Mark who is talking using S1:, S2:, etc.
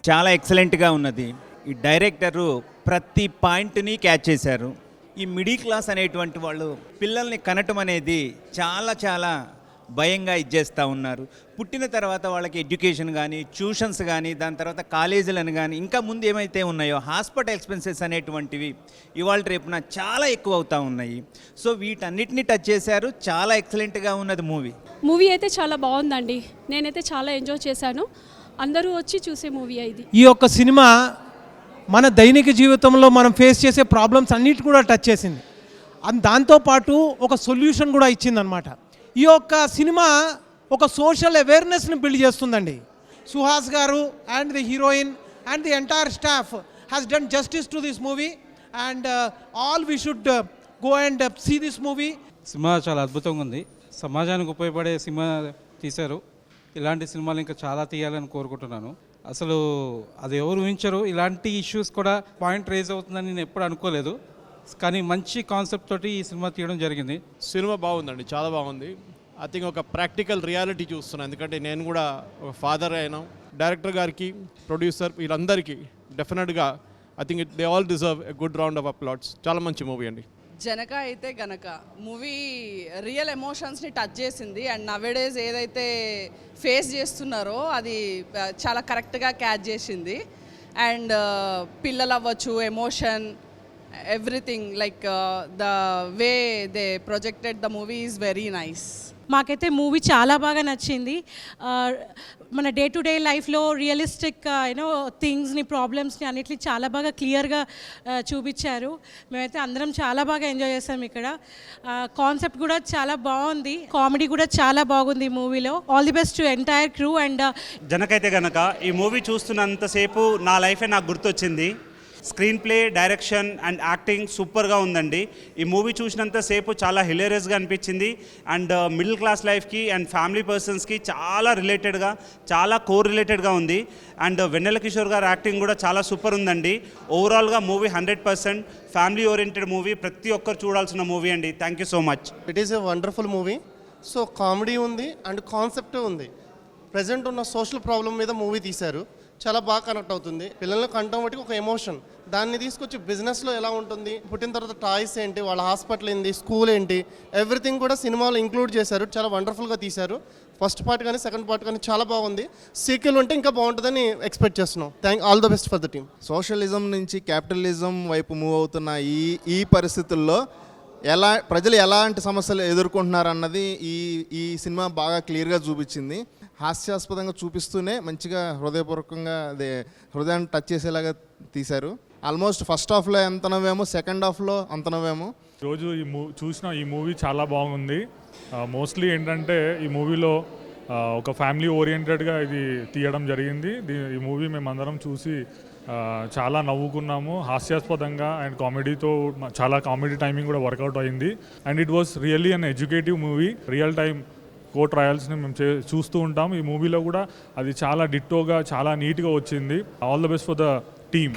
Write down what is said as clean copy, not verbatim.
S1: చాలా ఎక్సలెంట్గా ఉన్నది. ఈ డైరెక్టరు ప్రతి పాయింట్ని క్యాచ్ చేశారు. ఈ మిడిల్ క్లాస్ అనేటువంటి వాళ్ళు పిల్లల్ని కనటం అనేది చాలా చాలా భయంగా ఇచ్చేస్తూ ఉన్నారు. పుట్టిన తర్వాత వాళ్ళకి ఎడ్యుకేషన్ కానీ, ట్యూషన్స్ కానీ, దాని తర్వాత కాలేజీలను కానీ, ఇంకా ముందు ఏమైతే ఉన్నాయో హాస్పిటల్ ఎక్స్పెన్సెస్ అనేటువంటివి ఇవాళ రేపున చాలా ఎక్కువ అవుతూ ఉన్నాయి. సో వీటన్నిటిని టచ్ చేశారు. చాలా ఎక్సలెంట్గా ఉన్నది
S2: మూవీ అయితే చాలా బాగుందండి. నేనైతే చాలా ఎంజాయ్ చేశాను. అందరూ వచ్చి చూసే మూవీ ఇది.
S3: ఈ యొక్క సినిమా మన దైనిక జీవితంలో మనం ఫేస్ చేసే ప్రాబ్లమ్స్ అన్నిటి కూడా టచ్ చేసింది. దాంతోపాటు ఒక సొల్యూషన్ కూడా ఇచ్చిందనమాట. ఈ యొక్క సినిమా ఒక సోషల్ అవేర్నెస్ని బిల్డ్ చేస్తుందండి. సుహాస్ గారు and the heroine and the entire staff has done justice to this movie and all we should go and see this movie.
S4: సినిమా చాలా అద్భుతంగా ఉంది. సమాజానికి ఉపయోగపడే సినిమా తీశారు. ఇలాంటి సినిమాలు ఇంకా చాలా తీయాలని కోరుకుంటున్నాను. అసలు అది ఎవరు ఊహించరు, ఇలాంటి ఇష్యూస్ కూడా పాయింట్ రేజ్ అవుతుందని నేను ఎప్పుడు అనుకోలేదు. కానీ మంచి కాన్సెప్ట్ తోటి ఈ సినిమా తీయడం జరిగింది.
S5: సినిమా బాగుందండి, చాలా బాగుంది. ఐ థింక్ ఒక ప్రాక్టికల్ రియాలిటీ చూస్తున్నాను. ఎందుకంటే నేను కూడా ఒక ఫాదర్ అయినా. డైరెక్టర్ గారికి, ప్రొడ్యూసర్, వీళ్ళందరికీ డెఫినెట్గా I think they all deserve a good round of applauds. చాలా మంచి మూవీ అండి.
S6: జనక అయితే గనక మూవీ రియల్ ఎమోషన్స్ని టచ్ చేసింది. అండ్ నవేడేస్ ఏదైతే ఫేస్ చేస్తున్నారో అది చాలా కరెక్ట్గా క్యాచ్ చేసింది. అండ్ పిల్లలు అవ్వచ్చు, emotion, everything like the way they projected the movie is very nice.
S7: మాకైతే మూవీ చాలా బాగా నచ్చింది. మన డే టు డే లైఫ్లో రియలిస్టిక్ థింగ్స్ని, ప్రాబ్లమ్స్ని అన్నిటిని చాలా బాగా క్లియర్గా చూపించారు. మేమైతే అందరం చాలా బాగా ఎంజాయ్ చేస్తాం. ఇక్కడ కాన్సెప్ట్ కూడా చాలా బాగుంది, కామెడీ కూడా చాలా బాగుంది మూవీలో. All the best to entire crew. And
S8: జనకైతే కనుక ఈ మూవీ చూస్తున్నంతసేపు నా లైఫే నాకు గుర్తొచ్చింది. Screen play, direction and acting సూపర్గా ఉందండి. ఈ మూవీ చూసినంతసేపు చాలా హిలేరియస్గా అనిపించింది. అండ్ మిడిల్ క్లాస్ లైఫ్కి అండ్ ఫ్యామిలీ పర్సన్స్కి చాలా రిలేటెడ్గా, చాలా కోర్ రిలేటెడ్గా ఉంది. అండ్ వెన్నెల కిషోర్ గారు యాక్టింగ్ కూడా చాలా సూపర్ ఉందండి. ఓవరాల్గా మూవీ 100% ఫ్యామిలీ ఓరియంటెడ్ మూవీ, ప్రతి ఒక్కరు చూడాల్సిన మూవీ అండి. Thank you so much.
S9: It is a wonderful movie. So comedy ఉంది అండ్ కాన్సెప్ట్ ఉంది. ప్రజెంట్ ఉన్న సోషల్ ప్రాబ్లం మీద మూవీ తీశారు. చాలా బాగా కనెక్ట్ అవుతుంది. పిల్లల్ని కంటం బట్టి ఒక ఎమోషన్, దాన్ని తీసుకొచ్చి బిజినెస్లో ఎలా ఉంటుంది, పుట్టిన తర్వాత టాయ్స్ ఏంటి, వాళ్ళ హాస్పిటల్ ఏంటి, స్కూల్ ఏంటి, ఎవ్రీథింగ్ కూడా సినిమాలో ఇంక్లూడ్ చేశారు. చాలా వండర్ఫుల్గా తీశారు. ఫస్ట్ పార్ట్ కానీ సెకండ్ పార్ట్ కానీ చాలా బాగుంది. సీక్వెల్ ఉంటే ఇంకా బాగుంటుందని ఎక్స్పెక్ట్ చేస్తున్నాం. All the best for the team.
S10: Socialism నుంచి క్యాపిటలిజం వైపు మూవ్ అవుతున్న ఈ పరిస్థితుల్లో ప్రజలు ఎలాంటి సమస్యలు ఎదుర్కొంటున్నారు అన్నది ఈ సినిమా బాగా క్లియర్గా చూపించింది. హాస్యాస్పదంగా చూపిస్తూనే మంచిగా హృదయపూర్వకంగా హృదయాన్ని టచ్ చేసేలాగా తీశారు. ఆల్మోస్ట్ ఫస్ట్ హాఫ్లో ఎంత నవ్వాము, సెకండ్ హాఫ్లో అంత నవ్వాము.
S11: రోజు చూసిన ఈ మూవీ చాలా బాగుంది. మోస్ట్లీ ఏంటంటే ఈ మూవీలో ఒక ఫ్యామిలీ ఓరియంటెడ్గా ఇది తీయడం జరిగింది. ఈ మూవీ మేమందరం చూసి చాలా నవ్వుకున్నాము, హాస్యాస్పదంగా అండ్ కామెడీతో. చాలా కామెడీ టైమింగ్ కూడా వర్కౌట్ అయింది. And it was really an educative movie. Real time court ట్రయల్స్ని మేము చూస్తూ ఉంటాం. ఈ మూవీలో కూడా అది చాలా డిట్టోగా, చాలా నీట్గా వచ్చింది. All the best for the team.